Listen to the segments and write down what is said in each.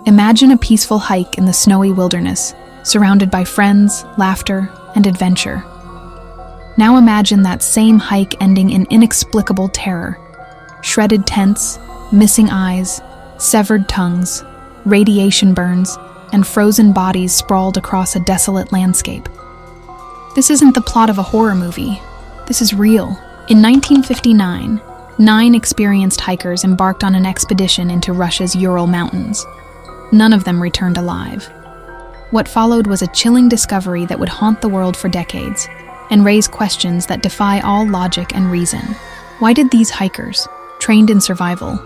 Imagine a peaceful hike in the snowy wilderness, surrounded by friends, laughter, and adventure. Now imagine that same hike ending in inexplicable terror. Shredded tents, missing eyes, severed tongues, radiation burns, and frozen bodies sprawled across a desolate landscape. This isn't the plot of a horror movie. This is real. In 1959, 9 experienced hikers embarked on an expedition into Russia's Ural Mountains. None of them returned alive. What followed was a chilling discovery that would haunt the world for decades and raise questions that defy all logic and reason. Why did these hikers, trained in survival,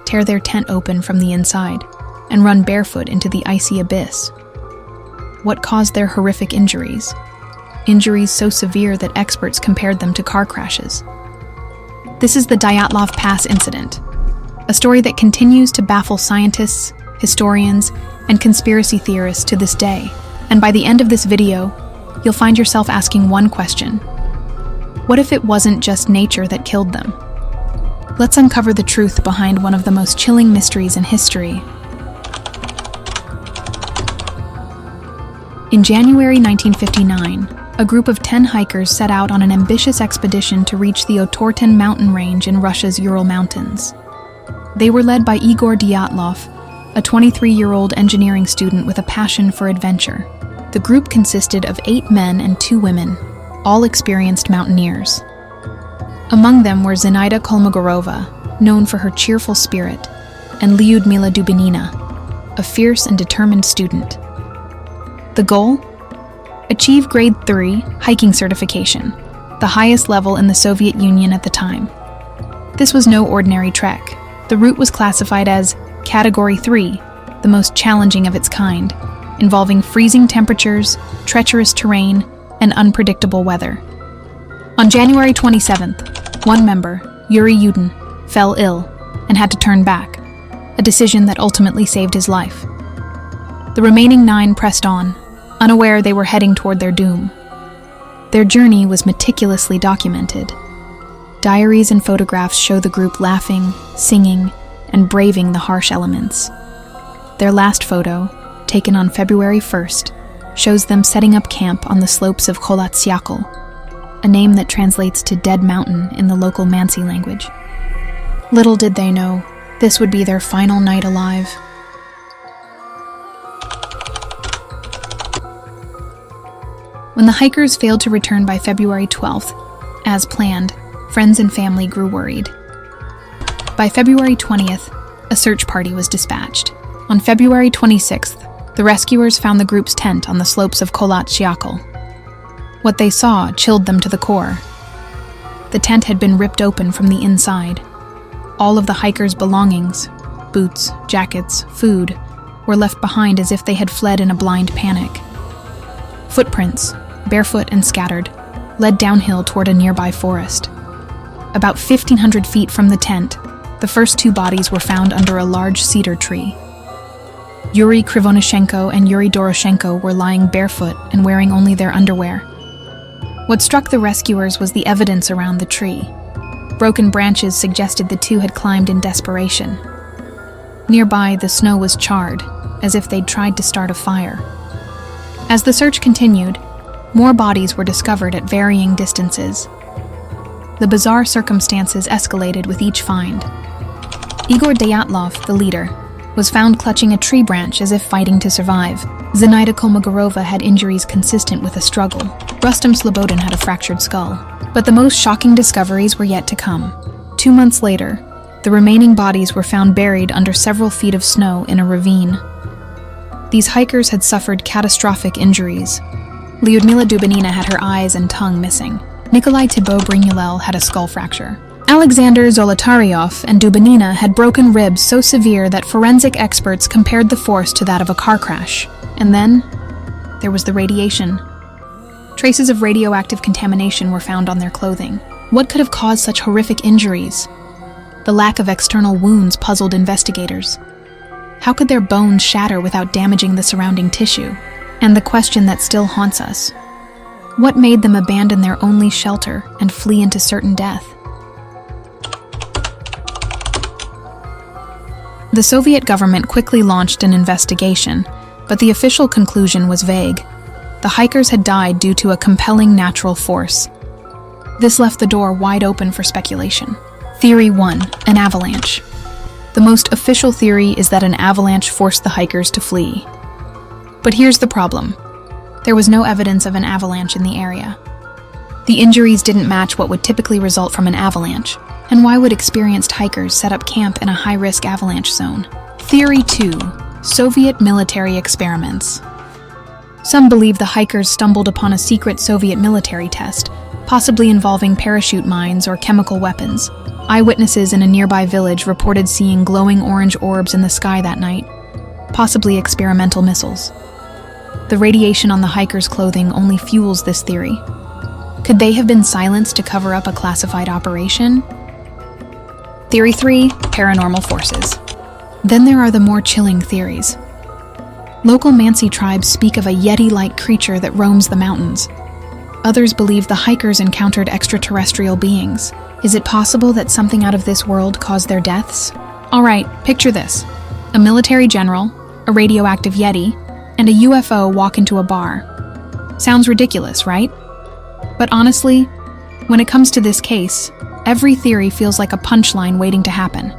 tear their tent open from the inside and run barefoot into the icy abyss? What caused their horrific injuries? Injuries so severe that experts compared them to car crashes. This is the Dyatlov Pass Incident, a story that continues to baffle scientists, historians, and conspiracy theorists to this day. And by the end of this video, you'll find yourself asking one question. What if it wasn't just nature that killed them? Let's uncover the truth behind one of the most chilling mysteries in history. In January 1959, a group of 10 hikers set out on an ambitious expedition to reach the Otorten mountain range in Russia's Ural Mountains. They were led by Igor Dyatlov, a 23-year-old engineering student with a passion for adventure. The group consisted of 8 men and 2 women, all experienced mountaineers. Among them were Zinaida Kolmogorova, known for her cheerful spirit, and Lyudmila Dubinina, a fierce and determined student. The goal? Achieve Grade 3 hiking certification, the highest level in the Soviet Union at the time. This was no ordinary trek. The route was classified as Category 3, the most challenging of its kind, involving freezing temperatures, treacherous terrain, and unpredictable weather. On January 27th, one member, Yuri Yudin, fell ill and had to turn back, a decision that ultimately saved his life. The remaining 9 pressed on, unaware they were heading toward their doom. Their journey was meticulously documented. Diaries and photographs show the group laughing, singing, and braving the harsh elements. Their last photo, taken on February 1st, shows them setting up camp on the slopes of Kholat-Syakhl, a name that translates to Dead Mountain in the local Mansi language. Little did they know, this would be their final night alive. When the hikers failed to return by February 12th, as planned, friends and family grew worried. By February 20th, a search party was dispatched. On February 26th, the rescuers found the group's tent on the slopes of Kholat-Syakhl. What they saw chilled them to the core. The tent had been ripped open from the inside. All of the hikers' belongings, boots, jackets, food, were left behind as if they had fled in a blind panic. Footprints, barefoot and scattered, led downhill toward a nearby forest. About 1,500 feet from the tent, the first 2 bodies were found under a large cedar tree. Yuri Krivonishenko and Yuri Doroshenko were lying barefoot and wearing only their underwear. What struck the rescuers was the evidence around the tree. Broken branches suggested the 2 had climbed in desperation. Nearby, the snow was charred, as if they'd tried to start a fire. As the search continued, more bodies were discovered at varying distances. The bizarre circumstances escalated with each find. Igor Dyatlov, the leader, was found clutching a tree branch as if fighting to survive. Zinaida Kolmogorova had injuries consistent with a struggle. Rustem Slobodin had a fractured skull. But the most shocking discoveries were yet to come. 2 months later, the remaining bodies were found buried under several feet of snow in a ravine. These hikers had suffered catastrophic injuries. Lyudmila Dubinina had her eyes and tongue missing. Nikolai Thibault-Brignolel had a skull fracture. Alexander Zolotaryov and Dubinina had broken ribs so severe that forensic experts compared the force to that of a car crash. And then, there was the radiation. Traces of radioactive contamination were found on their clothing. What could have caused such horrific injuries? The lack of external wounds puzzled investigators. How could their bones shatter without damaging the surrounding tissue? And the question that still haunts us: what made them abandon their only shelter and flee into certain death? The Soviet government quickly launched an investigation, but the official conclusion was vague. The hikers had died due to a compelling natural force. This left the door wide open for speculation. Theory 1. An avalanche. The most official theory is that an avalanche forced the hikers to flee. But here's the problem. There was no evidence of an avalanche in the area. The injuries didn't match what would typically result from an avalanche, and why would experienced hikers set up camp in a high-risk avalanche zone? Theory 2. Soviet military experiments. Some believe the hikers stumbled upon a secret Soviet military test, possibly involving parachute mines or chemical weapons. Eyewitnesses in a nearby village reported seeing glowing orange orbs in the sky that night, possibly experimental missiles. The radiation on the hikers' clothing only fuels this theory. Could they have been silenced to cover up a classified operation? Theory 3. Paranormal forces. Then there are the more chilling theories. Local Mansi tribes speak of a Yeti-like creature that roams the mountains. Others believe the hikers encountered extraterrestrial beings. Is it possible that something out of this world caused their deaths? Alright, picture this. A military general, a radioactive Yeti, and a UFO walk into a bar. Sounds ridiculous, right? But honestly, when it comes to this case, every theory feels like a punchline waiting to happen.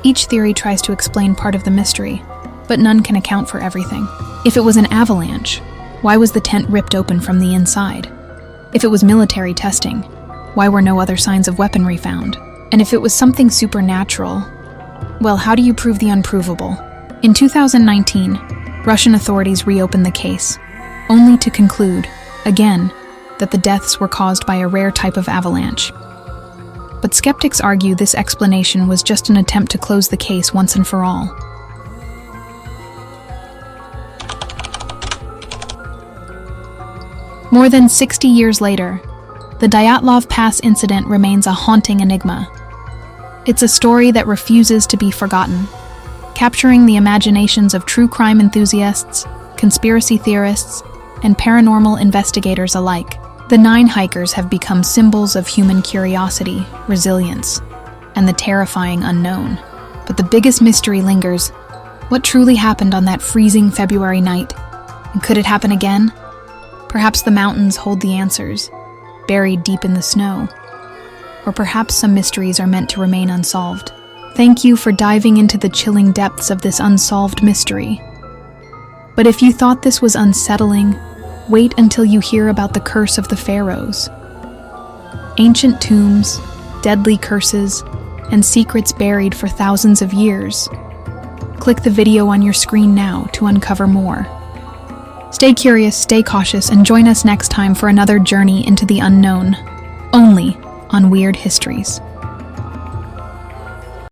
Each theory tries to explain part of the mystery, but none can account for everything. If it was an avalanche, why was the tent ripped open from the inside? If it was military testing, why were no other signs of weaponry found? And if it was something supernatural, well, how do you prove the unprovable? In 2019, Russian authorities reopened the case, only to conclude, again, that the deaths were caused by a rare type of avalanche. But skeptics argue this explanation was just an attempt to close the case once and for all. More than 60 years later, the Dyatlov Pass Incident remains a haunting enigma. It's a story that refuses to be forgotten, capturing the imaginations of true crime enthusiasts, conspiracy theorists, and paranormal investigators alike. The 9 hikers have become symbols of human curiosity, resilience, and the terrifying unknown. But the biggest mystery lingers. What truly happened on that freezing February night? And could it happen again? Perhaps the mountains hold the answers, buried deep in the snow. Or perhaps some mysteries are meant to remain unsolved. Thank you for diving into the chilling depths of this unsolved mystery. But if you thought this was unsettling, wait until you hear about the curse of the pharaohs. Ancient tombs, deadly curses, and secrets buried for thousands of years. Click the video on your screen now to uncover more. Stay curious, stay cautious, and join us next time for another journey into the unknown, only on Weird Histories.